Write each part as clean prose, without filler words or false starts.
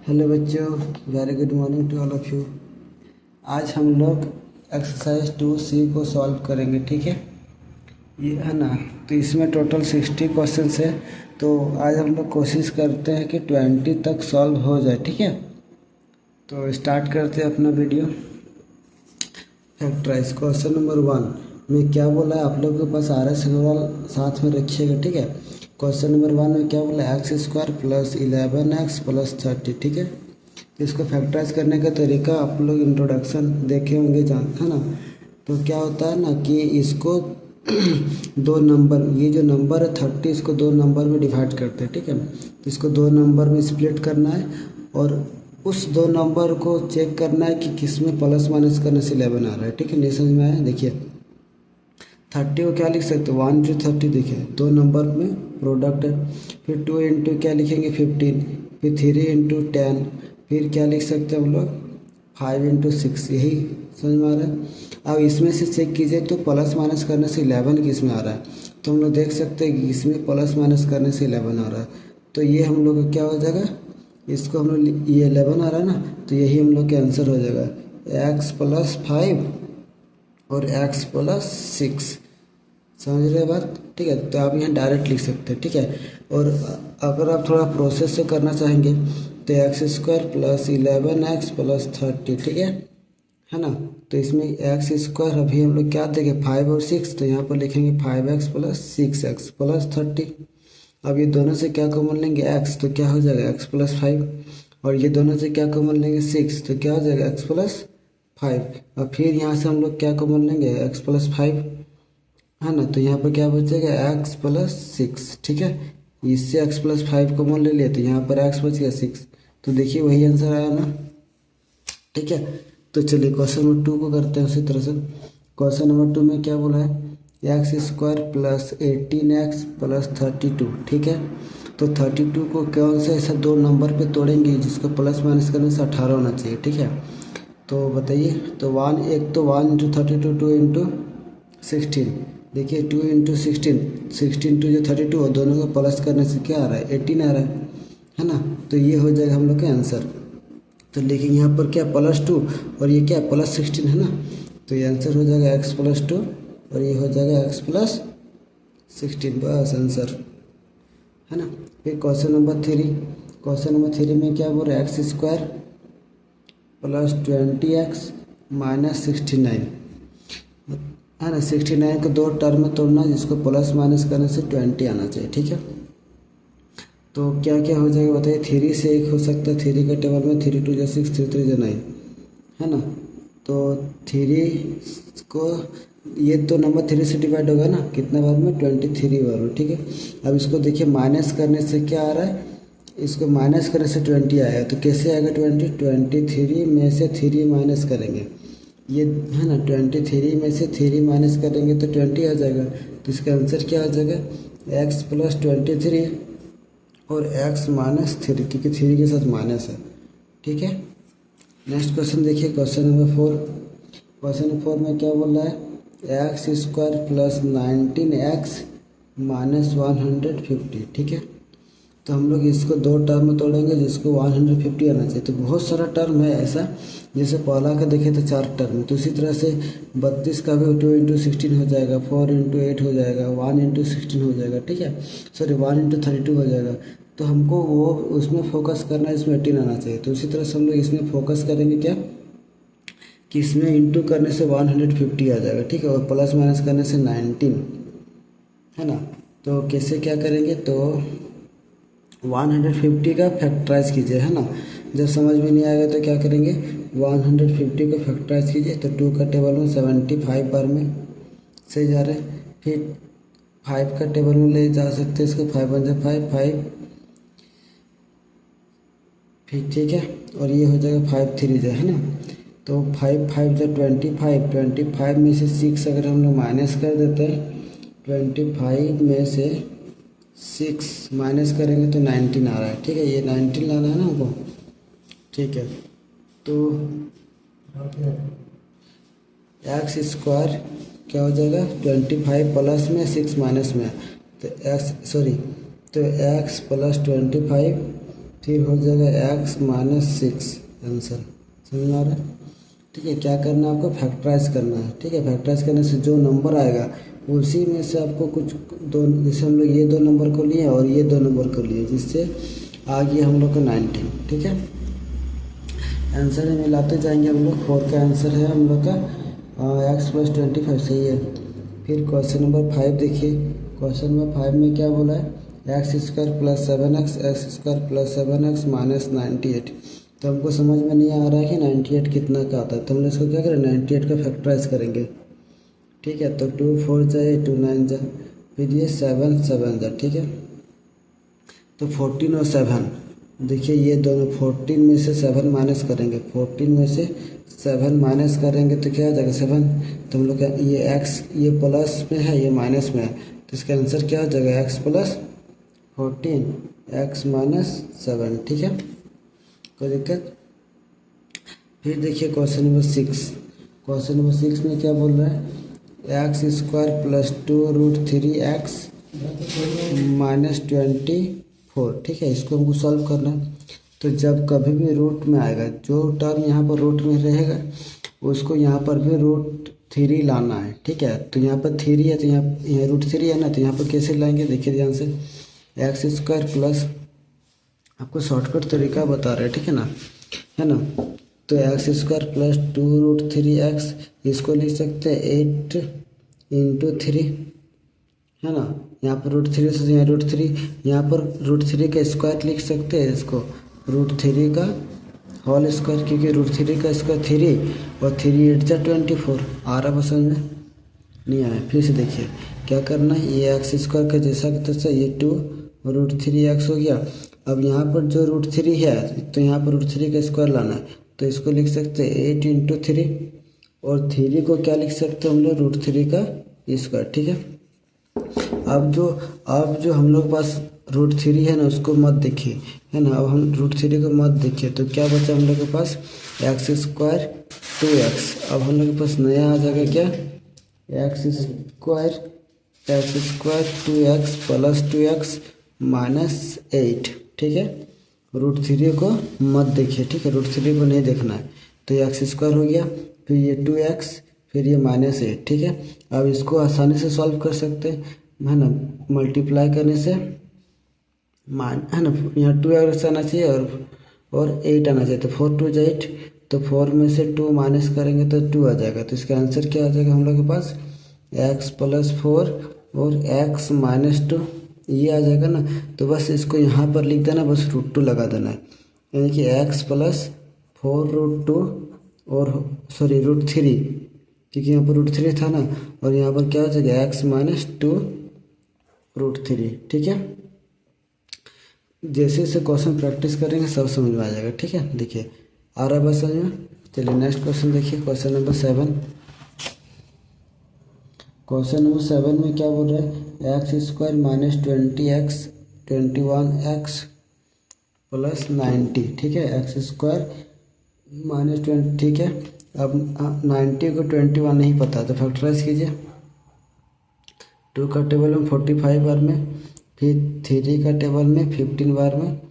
Hello बच्चों, very good morning to all of you. आज हम लोग एक्सरसाइज 2C को सॉल्व करेंगे, ठीक है। ये है ना, तो इसमें टोटल 60 क्वेश्चंस है। तो आज हम लोग कोशिश करते हैं कि 20 तक सॉल्व हो जाए, ठीक है। तो स्टार्ट करते हैं अपना वीडियो। फैक्टराइज क्वेश्चन नंबर 1 में क्या बोला है, आप लोगों के पास आ रहा है, सिग्नल साथ में रखिएगा, ठीक है। क्वेश्चन नंबर 1 में क्या बोला, x² + 11x + 30, ठीक है। तो इसको फैक्टराइज करने का तरीका आप लोग इंट्रोडक्शन देखे होंगे, है ना। तो क्या होता है ना कि इसको दो नंबर, ये जो नंबर है 30, इसको दो नंबर में डिवाइड करते हैं, ठीक है। तो इसको दो नंबर में स्प्लिट करना है और उस दो नंबर को चेक करना है कि किस में प्लस माइनस करने से 11 आ रहा है, ठीक है। नहीं समझ में आया, देखिए 30 को क्या लिख सकते हो, 1 × 30, देखिए दो नंबर में प्रोडक्ट है। फिर 2 × क्या लिखेंगे 15, फिर 3 × 10, फिर क्या लिख सकते हैं हम लोग 5 × 6, यही समझ में आ रहा है। अब इसमें से चेक कीजिए तो प्लस माइनस करने से 11 किस में आ रहा है, तो हम लोग देख सकते हैं कि इसमें प्लस माइनस करने से 11 आ रहा है। तो ये हम लोग का क्या हो जाएगा, इसको हम लोग ये 11 आ रहा है ना, तो यही हम लोग का आंसर हो जाएगा x + 5 और x + 6। समझ रहे बात, ठीक है। तो आप यहाँ डायरेक्ट लिख सकते हैं, ठीक है। और अगर आप थोड़ा प्रोसेस से करना चाहेंगे तो x² + 11x + 30, ठीक है ना। तो इसमें x² अभी हम लोग क्या देंगे 5 और 6, तो यहाँ पर लिखेंगे 5x + 6x + 30। अब ये दोनों से क्या कॉमन लेंगे x, तो क्या हो जाएगा x + 5, और ये दोनों से क्या कॉमन लेंगे 6, तो क्या हो जाएगा x + 5। और फिर यहाँ से हम लोग क्या कॉमन लेंगे x + 5, है ना। तो यहाँ पर क्या बचेगा x + 6, ठीक है। इससे x + 5 कॉमन ले लिया तो यहाँ पर x बच गया 6। तो देखिए वही आंसर आया ना, ठीक है। तो चलिए क्वेश्चन नंबर 2 को करते हैं उसी तरह से। क्वेश्चन नंबर 2 में क्या बोला है, x² + 18x + 32, ठीक है। तो 32 को कौन से ऐसा दो नंबर पे तोड़ेंगे जिसको प्लस माइनस करने से 18 होना चाहिए, ठीक है। तो बताइए, तो 1 × 32, 2 × 16, देखिए 2 × 16, 16 2 जो 32, और दोनों को प्लस करने से क्या आ रहा है 18 आ रहा है ना। तो ये हो जाएगा हम लोग का आंसर। तो लेकिन यहाँ पर क्या +2 और ये क्या +16 है ना, तो ये आंसर हो जाएगा x + 2 और ये हो जाएगा x + 16, बस आंसर, है ना। फिर क्वेश्चन नंबर 3, क्वेश्चन नंबर 3 में क्या बोल रहा है, x² + 20x - 69, है ना। 69 को दो टर्म में तोड़ना जिसको प्लस माइनस करने से 20 आना चाहिए, ठीक है। तो क्या क्या हो जाएगा बताइए, 3 से 1 हो सकता है, 3 के टेबल में 3 × 2 = 6, 3 × 3 = 9, है ना। तो 3 को ये तो नंबर 3 से डिवाइड होगा ना, कितना बार में 23 बार में, ठीक है। अब इसको देखिए माइनस करने से क्या आ रहा है, इसको माइनस करने से 20 आएगा, तो कैसे आएगा 23 में से 3 माइनस करेंगे, ये है ना 23 में से 3 माइनस करेंगे तो 20 आ जाएगा। तो इसका आंसर क्या आ जाएगा, x + 23 और x - 3, क्योंकि 3 के साथ माइनस है, ठीक है। नेक्स्ट क्वेश्चन देखिए, क्वेश्चन नंबर 4। क्वेश्चन नंबर 4 में क्या बोल रहा है, x² + 19x - 150, ठीक है। तो हम लोग इसको दो टर्म में तोड़ेंगे जिसको 150 आना चाहिए। तो बहुत सारा टर्म है ऐसा, जैसे पहला का देखें तो 4 टर्म, तो इसी तरह से 32 का भी 2 × 16 हो जाएगा, 4 × 8 हो जाएगा, 1 × 16 हो जाएगा, ठीक है। सॉरी 1 × 32 हो जाएगा। तो हमको वो उसमें फोकस करना है, इसमें 18 आना चाहिए। तो इसी तरह से हम लोग इसमें फोकस करेंगे क्या, कि इसमें इंटू करने से 150 आ जाएगा, ठीक है, और प्लस माइनस करने से 19, है ना। तो कैसे क्या करेंगे, तो 150 का फैक्टराइज कीजिए, है ना। जब समझ में नहीं आएगा तो क्या करेंगे, 150 को फैक्टराइज कीजिए तो 2 का टेबल में 75 बार में से जा रहे, फिर 5 का टेबल में ले जा सकते हैं इसको, 5 × 1 = 5, फिर ठीक है, और ये हो जाएगा 5 × 3 है ना। तो 5 × 5 = 25, 25 में से 6 अगर हम लोग माइनस कर देते हैं, 25 में से 6 माइनस करेंगे तो 19 आ रहा है, ठीक है। ये 19 लाना है ना हमको, ठीक है। तो x² क्या हो जाएगा 25 प्लस में 6 माइनस में, तो x + 25 फिर हो जाएगा x-6 आंसर। समझ में आ रहा है? ठीक है, क्या करना है आपको, फैक्टराइज करना है। ठीक है, फैक्टराइज करने से जो नंबर आएगा उसी में से आपको कुछ दो, जैसे हम लोग ये 2 नंबर को लिए और ये 2 नंबर को लिए, जिससे आ गया हम लोग का 19। ठीक है, आंसर मिलाते जाएंगे हम लोग। 4 का आंसर है हम लोग का x+25, सही है। फिर क्वेश्चन नंबर 5 देखिए। क्वेश्चन नंबर 5 में क्या बोला है, x² + 7x - 98। तो हमको समझ में नहीं आ रहा है कि 98 कितना का आता है, तो हम लोग इसको क्या करें, 98 का फैक्टराइज करेंगे। ठीक है, तो 2 4 जाए, 2 9 जा, फिर ये 7 7 जा। ठीक है, तो 14 और 7, देखिए ये दोनों 14 में से 7 माइनस करेंगे, 14 में से 7 माइनस करेंगे तो क्या आ जाएगा 7। तो हम लोग ये x ये प्लस में है, ये माइनस में है, तो इसका आंसर क्या हो जाएगा, x+14 x - 7। ठीक है, कोई दिक्कत। फिर देखिए क्वेश्चन नंबर 6। क्वेश्चन नंबर 6 में क्या बोल रहा है, x² + 2√3x - 24। ठीक है, इसको हमको सॉल्व करना है। तो जब कभी भी रूट में आएगा, जो टर्म यहाँ पर रूट में रहेगा उसको यहाँ पर भी √3 लाना है। ठीक है, तो यहाँ पर 3 है, तो यहाँ √3 है ना, तो यहाँ पर कैसे लाएंगे, देखिए ध्यान से। x² प्लस, आपको शॉर्टकट तरीका बता रहे हैं, ठीक है ना, है ना। तो x² + 2√3x, इसको लिख सकते हैं 8 × 3, है ना। यहाँ पर √3 से यहाँ √3, यहाँ पर √3 का स्क्वायर लिख सकते हैं, इसको √3 का होल स्क्वायर, क्योंकि √3 का स्क्वायर 3 और 3 8 जा 24। आ रहा पसंद में नहीं आया। फिर से देखिए क्या करना है, ये x² का जैसा कि तैसा, ये 2 √3x हो गया। अब यहाँ पर जो √3 है, तो यहाँ पर √3 का स्क्वायर लाना है, तो इसको लिख सकते हैं 8 × 3, और 3 को क्या लिख सकते हैं हम लोग, √3 का स्क्वायर। ठीक है, अब जो हम लोग के पास √3 है ना, उसको मत देखिए, है ना। अब हम √3 को मत देखिए, तो क्या बचा हम लोग के पास, x² 2x। अब हम लोग के पास नया आ जाएगा क्या, x² 2x + 2x - 8। ठीक है, √3 को मत देखिए, ठीक है, √3 को नहीं देखना है। तो ये x² हो गया, फिर ये 2x, फिर ये -8। ठीक है, अब इसको आसानी से सॉल्व कर सकते हैं, है ना। मल्टीप्लाई करने से है ना, यहाँ 2x आना चाहिए और 8 आना चाहिए, तो 4 2 8, तो 4 में से 2 माइनस करेंगे तो 2 आ जाएगा। तो इसका आंसर क्या आ जाएगा हम लोग के पास, x+4 और x - 2, ये आ जाएगा ना। तो बस इसको यहाँ पर लिख देना, बस √2 लगा देना है, यानी कि x+4 √2 और सॉरी √3, क्योंकि यहाँ पर √3 था ना, और यहाँ पर क्या हो जाएगा x - 2 √3। ठीक है, जैसे जैसे क्वेश्चन प्रैक्टिस करेंगे सब समझ में आ जाएगा। ठीक है, देखिए आ रहा है बस समझ में। चलिए नेक्स्ट क्वेश्चन देखिए, क्वेश्चन नंबर 7। क्वेश्चन नंबर 7 में क्या बोल रहा है, x² - 20x 21x + 90। ठीक है, x² - 20, ठीक है। अब 90 को 21 नहीं पता, तो फैक्टराइज कीजिए। 2 का टेबल में 45 बार में, फिर 3 का टेबल में 15 बार में,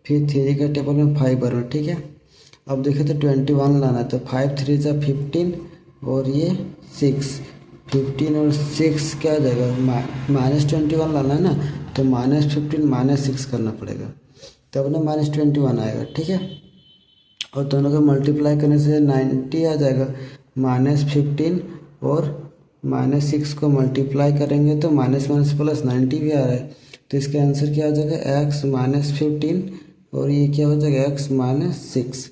फिर 3 का टेबल में 5 बार में। ठीक है, अब देखिए तो 21 लाना है, तो 5 3 जा 15 और ये 6, 15 और 6 क्या आ जाएगा, -21 लाना है ना, तो -15 -6 करना पड़ेगा, तब ना -21 आएगा। ठीक है, और दोनों को मल्टीप्लाई करने से 90 आ जाएगा। -15 और -6 को मल्टीप्लाई करेंगे तो माइनस प्लस 90 भी आ रहा है, तो इसका आंसर क्या आ जाएगा, x - 15 और ये क्या हो जाएगा, x - 6।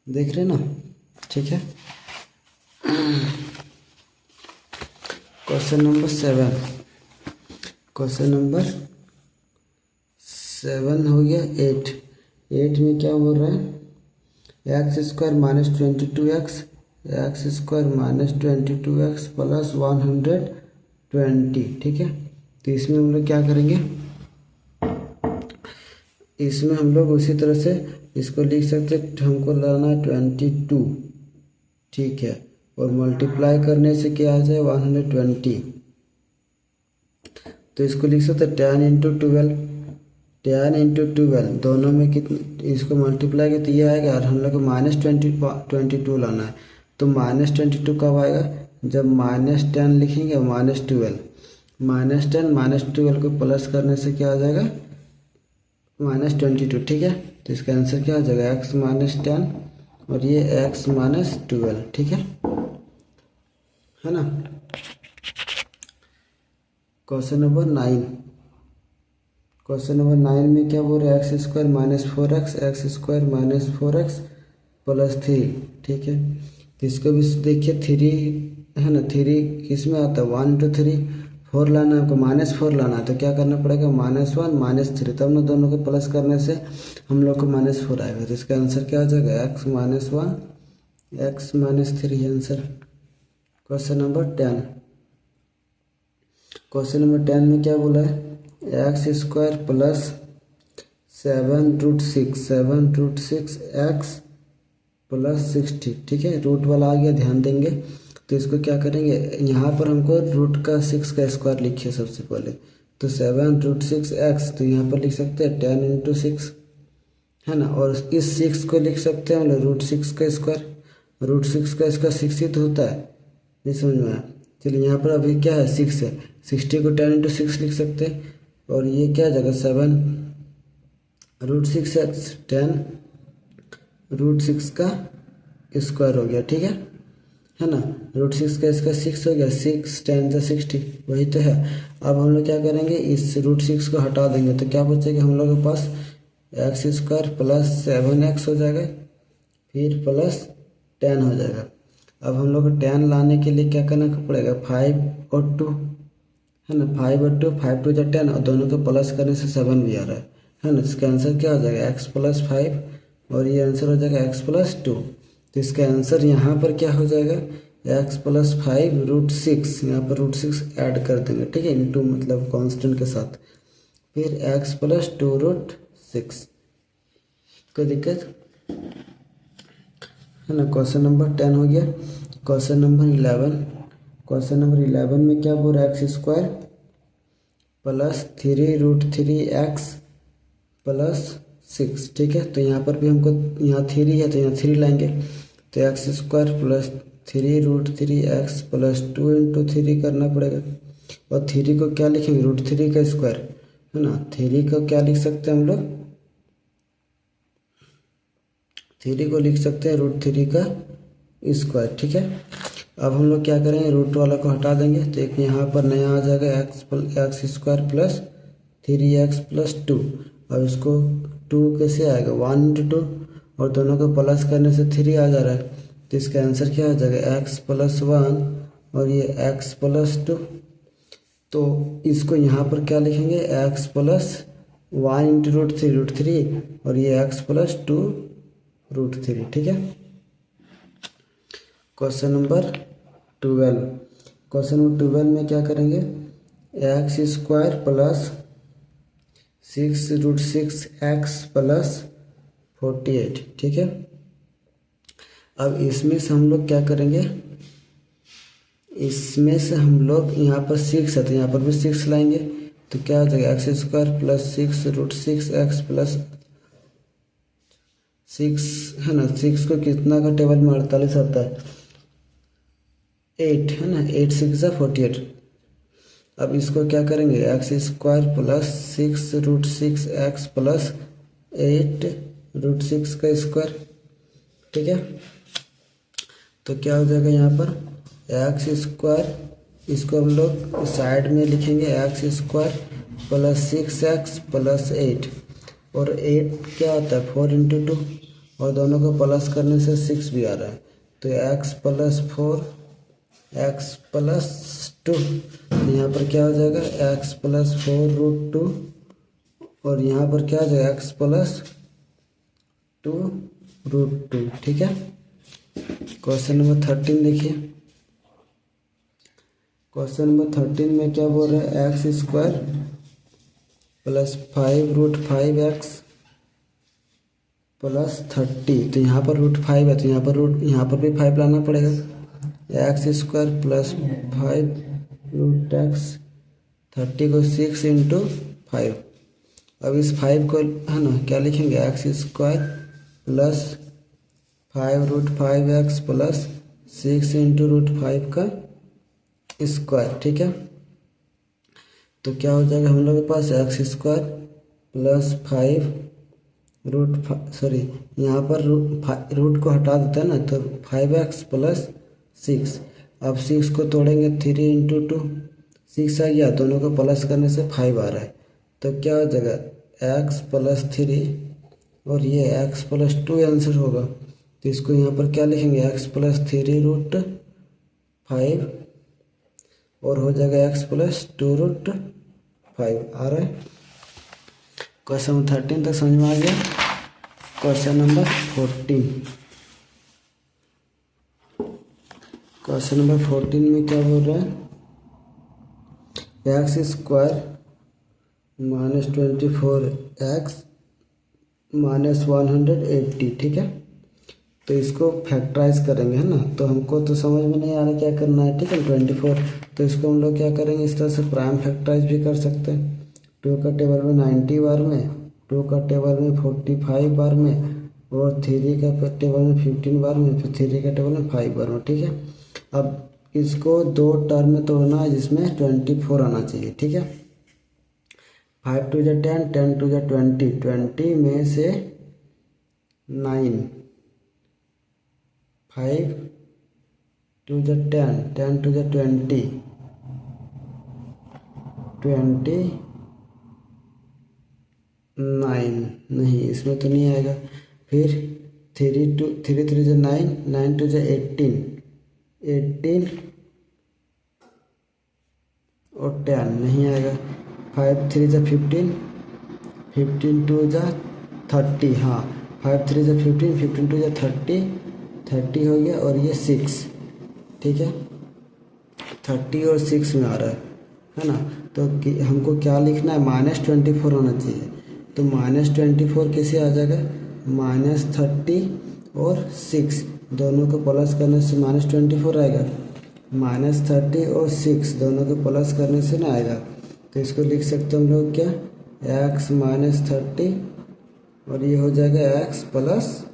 देख रहे ना, ठीक है। क्वेश्चन नंबर 7, क्वेश्चन नंबर 7 हो गया 8 में क्या बोल रहा है, x² - 22x + 120। ठीक है, तो इसमें हम लोग क्या करेंगे, इसमें हम लोग उसी तरह से इसको लिख सकते हैं, हमको लाना है 22। ठीक है, और मल्टीप्लाई करने से क्या आ जाए 120, तो इसको लिख सकते हैं 10 × 12, 10 इंटू 12 दोनों में कितने, इसको मल्टीप्लाई किया तो ये आएगा, और हम लोग को -22 लाना है। तो -22 कब आएगा, जब -10 लिखेंगे -12, -10 -12 को प्लस करने से क्या आ जाएगा, -22, ठीक है। तो इसका आंसर क्या हो जाएगा, x -10 और ये x -12, ठीक है ना। क्वेश्चन नंबर 9, क्वेश्चन नंबर 9 में क्या बोल रहे हैं, x² -4x x² -4x + 3, ठीक है। तो इसको भी देखिए 3 है ना, 3 किस में आता है, 1 × 3, 4 लाना है आपको, -4 लाना है, तो क्या करना पड़ेगा, -1 -3, तब ना दोनों को प्लस करने से हम लोग को -4 आएगा। तो इसका आंसर क्या आ जाएगा, x -1 x -3 answer. Question number 10, question number 10 में क्या बोला है, x² + 7√6 x + 60, ठीक है। रूट वाला आ गया, ध्यान देंगे। तो इसको क्या करेंगे, यहाँ पर हमको √6 का स्क्वायर लिखिए सबसे पहले। तो 7√6 x, तो यहाँ पर लिख सकते हैं 10 × 6, है ना। और इस 6 को लिख सकते हैं हम लोग √6 का स्क्वायर, √6 का स्क्वायर 6 ही तो होता है, नहीं समझ में आया। चलिए यहाँ पर अभी क्या है, 6 है, 60 को 10 × 6 लिख सकते हैं, और ये क्या जगह 7√6x 10 √6 का स्क्वायर हो गया, ठीक है ना। √6 का इसका 6 हो गया, 6 10 60, वही तो है। अब हम लोग क्या करेंगे, इस √6 को हटा देंगे, तो क्या बचेगा हम लोग के पास, x² + 7x हो जाएगा, फिर +10 हो जाएगा। अब हम लोग को 10 लाने के लिए क्या करना पड़ेगा, 5 और 2, है ना, 5 और 2, 5 2 = 10, और दोनों को प्लस करने से 7 भी आ रहा है ना। इसका आंसर क्या हो जाएगा, x + 5, और ये आंसर हो जाएगा x + 2। तो इसका आंसर यहाँ पर क्या हो जाएगा, x + 5 √6, यहाँ पर √6 ऐड कर देंगे, ठीक है, इंटू मतलब कांस्टेंट के साथ, फिर x + 2 √6, कोई दिक्कत है ना। क्वेश्चन नंबर 10 हो गया। क्वेश्चन नंबर 11, क्वेश्चन नंबर 11 में क्या बोल रहा है, x² + 3√3x + 6, ठीक है। तो यहाँ पर भी हमको, यहाँ 3 है तो यहाँ 3 लाएंगे, तो x² + 3√3x + 2 × 3 करना पड़ेगा, और 3 को क्या लिखेंगे, √3 का स्क्वायर, है ना। 3 को क्या लिख सकते हैं हम लोग, 3 को लिख सकते हैं √3 का स्क्वायर, ठीक है। अब हम लोग क्या करेंगे, रूट वाला को हटा देंगे, तो एक यहाँ पर नया आ जाएगा x² + 3x + 2, और इसको 2 कैसे आएगा, 1 × 2, और दोनों को प्लस करने से 3 आ जा रहा है। तो इसका आंसर क्या हो जाएगा, x + 1 और ये x + 2। तो इसको यहाँ पर क्या लिखेंगे, x + 1 × √3 और ये x + 2 √3, ठीक है। क्वेश्चन नंबर 12, क्वेश्चन नंबर 12 में क्या करेंगे, x² + 6√6x + 48, ठीक है। अब इसमें से हम लोग क्या करेंगे, इसमें से हम लोग यहाँ पर 6 है तो यहाँ पर भी 6 लाएंगे, तो क्या हो जाएगा, x² + 6√6x + 6, है ना। 6 को कितना का टेबल में 48 आता है, 8, है ना, 8 6 = 48। अब इसको क्या करेंगे, x² + 6√6x + 8√6 का स्क्वायर, ठीक है। तो क्या हो जाएगा यहाँ पर, x², इसको हम लोग साइड में लिखेंगे, x² + 6x + 8, और 8 क्या होता है, 4 × 2, और दोनों को प्लस करने से 6 भी आ रहा है। तो x + 4 x + 2, यहाँ पर क्या हो जाएगा, x + 4 √2, और यहाँ पर क्या हो जाएगा, x + 2 √2, ठीक है। क्वेश्चन नंबर 13 देखिए, क्वेश्चन नंबर 13 में क्या बोल रहा है, x² + 5√5x + 30, तो यहाँ पर √5 है तो यहाँ पर भी 5 लाना पड़ेगा, x² + 5√x, 30 को 6 × 5। अब इस 5 को है ना क्या लिखेंगे, x square plus 5√5x plus 6 into √5 का स्क्वायर, ठीक है। तो क्या हो जाएगा हम लोग के पास एक्स स्क्वायर प्लस 5 यहाँ पर रूट को हटा देते हैं ना, तो 5x प्लस 6। अब 6 को तोड़ेंगे 3 इंटू 2, 6 आ गया, दोनों को प्लस करने से 5 आ रहा है। तो क्या हो जाएगा x प्लस 3 और ये x प्लस 2 आंसर होगा। तो इसको यहाँ पर क्या लिखेंगे, x प्लस 3√5 और हो जाएगा x प्लस 2√5 आ रहा है। क्वेश्चन नंबर 13 तक समझ में आ गया। क्वेश्चन नंबर 14, क्वेश्चन नंबर 14 में क्या बोल रहा है, x square minus 24x minus 180, ठीक है। तो इसको फैक्टराइज करेंगे, है ना। तो हमको तो समझ में नहीं आ रहा क्या करना है, ठीक है। 24, तो इसको हम लोग क्या करेंगे, इस तरह से प्राइम फैक्टराइज भी कर सकते हैं। 2 का टेबल में 90 बार में, 2 का टेबल में 45 बार में, और 3 का टेबल में 15 बार में, फिर 3 का टेबल में 5 बार में, ठीक है। अब इसको 2 टर्म में तोड़ना है जिसमें 24 आना चाहिए, ठीक है। 5 टू जा 10, 10 टू जा 20, 20 में से 9, 5 टू जा 10, 10 टू जा 20, 29 नहीं, इसमें तो नहीं आएगा। फिर 3 3 जा 9, 9 टू जा 18, 18 और 10 नहीं आएगा। 5 3 जा 15, 15 टू जा 30, हाँ 5 3 जा 15, 15 टू जा 30, 30 हो गया। और ये 6, ठीक है, 30 और 6 में आ रहा है ना। तो हमको क्या लिखना है, -24 होना चाहिए। तो -24 कैसे आ जाएगा, -30 और 6 दोनों को प्लस करने से -24 आएगा। -30 और 6 दोनों को प्लस करने से ना आएगा। तो इसको लिख सकते हम लोग क्या, x -30 और ये हो जाएगा x प्लस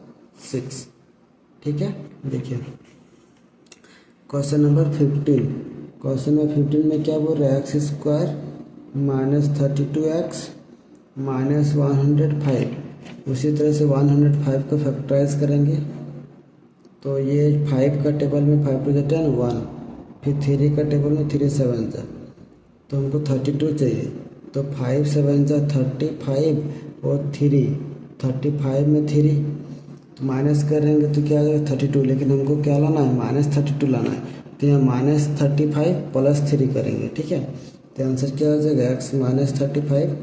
6, ठीक है। देखिए क्वेश्चन नंबर 15, क्वेश्चन नंबर 15 में क्या बोल रहा है, x square minus 32x minus 105। उसी तरह से 105 को फैक्टराइज करेंगे। तो ये 5 का टेबल में 5 टू 10 1, फिर 3 का टेबल में 3 7 जा, तो हमको 32 चाहिए। तो 5 7 जा 35 और 3, 35 में 3 तो माइनस करेंगे तो क्या आ जाएगा 32, लेकिन हमको क्या लाना है, -32 लाना है। तो यहाँ -35 प्लस 3 करेंगे, ठीक है। तो आंसर क्या हो जाएगा, x -35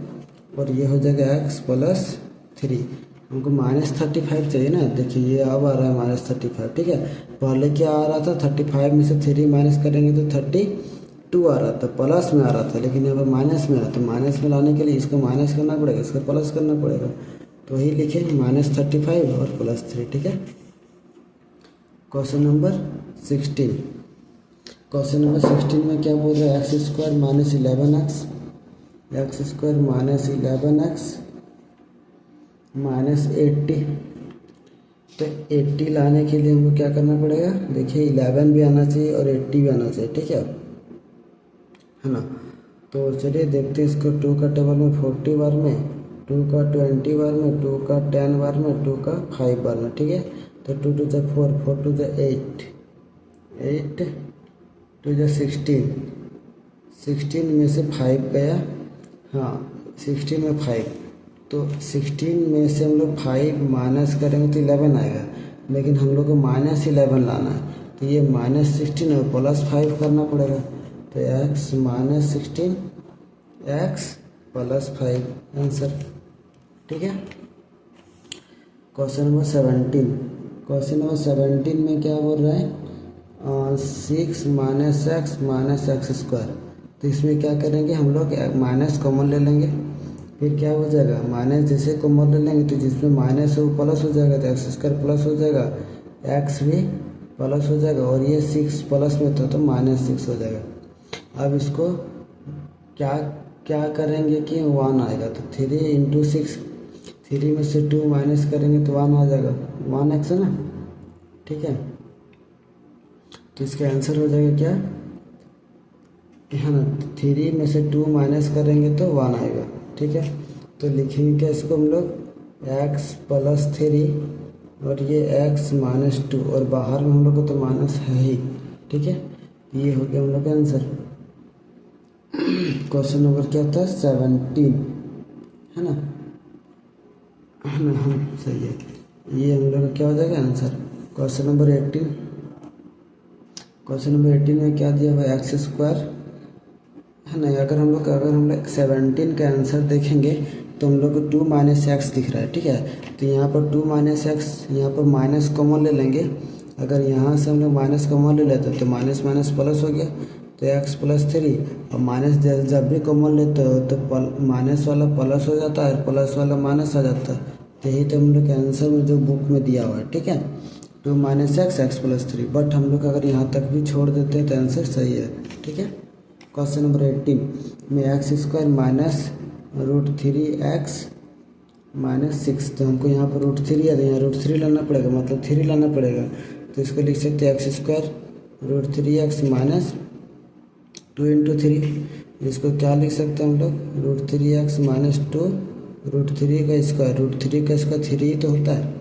और ये हो जाएगा x प्लस 3। हमको -35 चाहिए ना, देखिए ये अब आ रहा है -35, ठीक है। पहले क्या आ रहा था, 35 में से 3 माइनस करेंगे तो 32 आ रहा था, प्लस में आ रहा था, लेकिन यहाँ पर माइनस में आ रहा। तो माइनस में लाने के लिए इसको माइनस करना पड़ेगा, इसको प्लस करना पड़ेगा। तो वही लिखे -35 और प्लस 3, ठीक है। क्वेश्चन नंबर 16, क्वेश्चन नंबर 16 में क्या बोल रहा है, x square minus 11x, x square minus 11x minus 80। तो 80 लाने के लिए हमको क्या करना पड़ेगा, देखिए 11 भी आना चाहिए और 80 भी आना चाहिए, ठीक है ना। तो चलिए देखते हैं इसको। 2 का टेबल में 40 बार में, 2 का 20 बार में, 2 का 10 बार में, 2 का 5 बार में, ठीक है। तो 2 टू जा 4, 4 टू जा 8, 8 टू जा 16, 16 में से 5 गया, हाँ 16 में 5, तो 16 में से हम लोग 5 माइनस करेंगे तो 11 आएगा, लेकिन हम लोग को -11 लाना है। तो ये -16 और प्लस 5 करना पड़ेगा। तो x -16 x प्लस 5 आंसर, ठीक है। क्वेश्चन नंबर 17, क्वेश्चन नंबर 17 में क्या बोल रहा है, 6 -x माइनस एक्स स्क्वायर। तो इसमें क्या करेंगे हम लोग, माइनस कॉमन ले लेंगे, फिर क्या हो जाएगा, माइनस जैसे कॉमन ले लेंगे तो जिसमें माइनस है वो प्लस हो जाएगा, तो एक्स स्क्वायर प्लस हो जाएगा, एक्स भी प्लस हो जाएगा, और ये 6 प्लस में था तो -6 हो जाएगा। अब इसको क्या क्या करेंगे कि 1 आएगा, तो 3 इंटू 6, 3 में से 2 माइनस करेंगे तो 1 आ जाएगा, 1x है ना, ठीक है। तो इसका आंसर हो जाएगा क्या है ना, 3 में से 2 माइनस करेंगे तो 1 आएगा, ठीक है। तो लिखेंगे क्या इसको हम लोग, x प्लस 3 और ये x माइनस 2, और बाहर में हम लोग को तो माइनस है ही, ठीक है। ये हो गया हम लोग का आंसर। क्वेश्चन नंबर क्या होता है 17, है ना, हाँ सही है, ये हम लोग का क्या हो जाएगा answer. Question number 18, question number 18 में क्या दिया हुआ है, एक्स स्क्वायर, है ना। अगर हम लोग 17 का आंसर देखेंगे तो हम लोग को 2 माइनस एक्स दिख रहा है, ठीक है। तो यहाँ पर 2 माइनस एक्स, यहाँ पर माइनस कॉमन ले लेंगे। अगर यहाँ से हम लोग माइनस कॉमन ले लेते हैं तो माइनस माइनस प्लस हो गया, तो एक्स प्लस 3, और माइनस जब भी कॉमन लेते हो तो माइनस वाला प्लस हो जाता है, प्लस वाला माइनस आ जाता है। तो यही तो हम लोग के आंसर में जो बुक में दिया हुआ है, ठीक है, 2 minus x, x plus 3। But हम लोग अगर यहाँ तक भी छोड़ देते हैं तो आंसर सही है, ठीक है। क्वेश्चन नंबर 18 में x square minus √3x minus 6, तो हमको यहाँ पर √3 है तो यहाँ √3 लाना पड़ेगा, मतलब 3 लाना पड़ेगा। तो इसको लिख सकते हैं x square √3x minus 2 into 3। इसको क्या लिख सकते हैं हम लोग, √3x माइनस 2 √3 का स्क्वायर, √3 का स्क्वायर 3 ही तो होता है,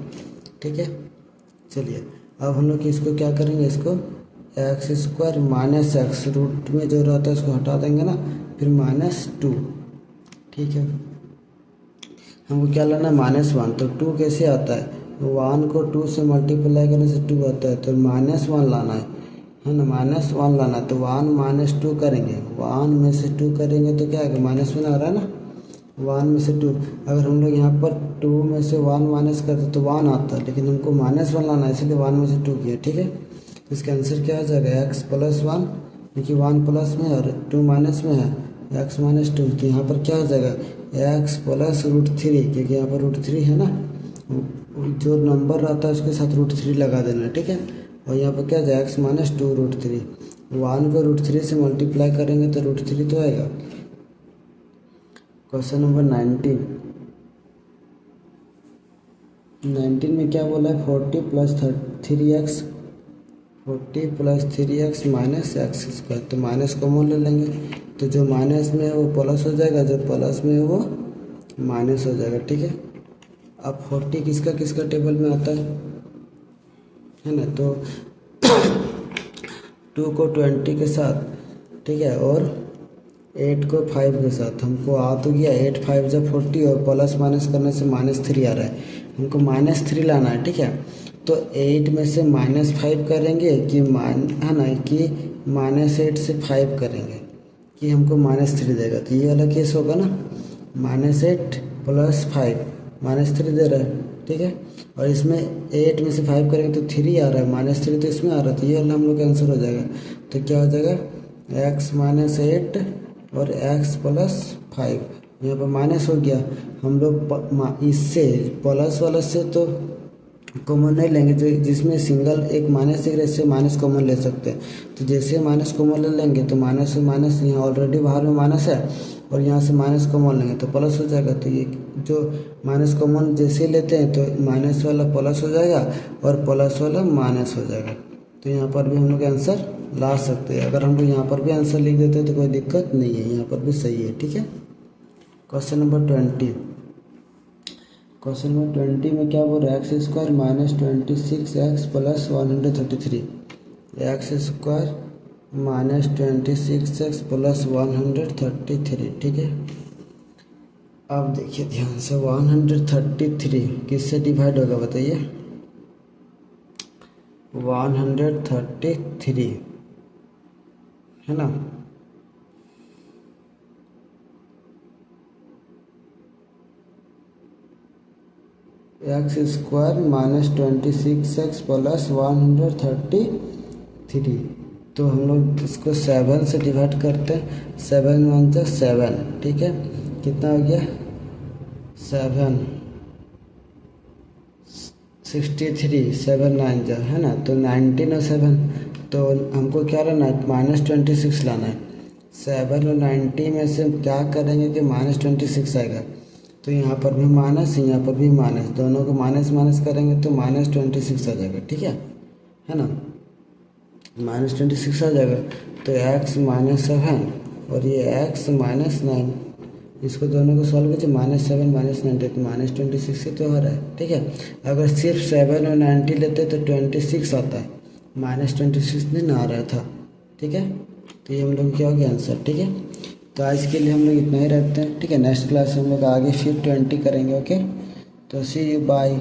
ठीक है। चलिए अब हम लोग इसको क्या करेंगे, इसको X square minus X, root में जो रहता है उसको हटा देंगे ना, फिर -2, ठीक है। हमको क्या लाना है -1, तो 2 कैसे आता है, 1 को 2 से मल्टीप्लाई करने से 2 आता है, तो -1 लाना है ना, -1 लाना है। तो 1 - 2 करेंगे, 1 में से 2 करेंगे तो क्या आएगा, -1 आ रहा है ना, 1 में से 2। अगर हम लोग यहाँ पर 2 में से 1 माइनस करते तो 1 आता, लेकिन हमको -1 लाना है, इसलिए 1 में से 2 किया, ठीक है। तो इसका आंसर क्या हो जाएगा, x प्लस 1, क्योंकि 1 प्लस में और 2 माइनस में है, x माइनस 2। तो यहाँ पर क्या हो जाएगा, x प्लस √3, क्योंकि यहाँ पर √3 है ना, जो नंबर रहता है उसके साथ √3 लगा देना, ठीक है। और यहाँ पर क्या हो जाएगा, x माइनस 2 √3, 1 को √3 से मल्टीप्लाई करेंगे तो √3 तो आएगा। क्वेश्चन नंबर 19 में क्या बोला है, 40 plus 3x, 40 plus 3x minus x square. तो माइनस कॉमन ले लेंगे, तो जो माइनस में है वो प्लस हो जाएगा, जो प्लस में है वो माइनस हो जाएगा, ठीक है। अब 40 किसका किसका टेबल में आता है ना, तो 2 को 20 के साथ, ठीक है, और 8 को 5 के साथ। हमको आ तो गया 8 5 जब 40, और प्लस माइनस करने से -3 आ रहा है, हमको -3 लाना है, ठीक है। तो 8 में से -5 करेंगे कि है ना, कि -8 से 5 करेंगे कि हमको -3 देगा। तो ये वाला केस होगा ना, -8 प्लस 5 -3 दे रहा है, ठीक है। और इसमें 8 में से 5 करेंगे तो 3 आ रहा है, -3 तो इसमें आ रहा है, तो ये वाला हम लोग का आंसर हो जाएगा। तो क्या हो जाएगा, x - 8 और x प्लस 5, यहाँ पर माइनस हो गया। हम लोग इससे प्लस वाला से तो कॉमन नहीं लेंगे, तो जिसमें सिंगल एक माइनस दिख रहा है इससे माइनस कॉमन ले सकते हैं। तो जैसे माइनस कॉमन ले लेंगे तो माइनस से माइनस, यहाँ ऑलरेडी बाहर में माइनस है, और यहाँ से माइनस कॉमन लेंगे तो प्लस हो जाएगा। तो ये जो माइनस कॉमन जैसे लेते हैं तो माइनस वाला प्लस हो जाएगा और प्लस वाला माइनस हो जाएगा। तो यहाँ पर भी हम लोग आंसर ला सकते हैं। अगर हम लोग यहाँ पर भी आंसर लिख देते हैं तो कोई दिक्कत नहीं है, यहाँ पर भी सही है, ठीक है। क्वेश्चन नंबर 20, क्वेश्चन नंबर 20 में क्या बोल रहा है, x square minus 26x plus 133, x square minus 26x plus 133, ठीक है। अब देखिए ध्यान से, 133 किससे डिवाइड होगा बताइए, 133 है ना, x square minus 26x plus 133। तो हम लोग इसको 7 से डिवाइड करते हैं, 7 × 1 = 7, ठीक है। कितना हो गया, 7 63, 7 9 = है ना, तो 19 और 7, तो हमको क्या लाना है, -26 लाना है। 7 और 90 में से हम क्या करेंगे कि -26 आएगा, तो यहाँ पर भी माइनस, यहाँ पर भी माइनस, दोनों को माइनस माइनस करेंगे तो -26 आ जाएगा, ठीक है ना। -26 आ जाएगा तो x -7 और ये x -9, इसको दोनों को सॉल्व कीजिए, -7 -9 तो -26 ही तो हो रहा है, ठीक है। अगर सिर्फ 7 और 90 लेते तो 26 आता है, -26 नहीं आ रहा था, ठीक है। तो ये हम लोग क्या हो गया आंसर, ठीक है। तो आज के लिए हम लोग इतना ही रखते हैं, ठीक है। नेक्स्ट क्लास में हम लोग आगे फिर 20 करेंगे, ओके। तो सी यू, बाय।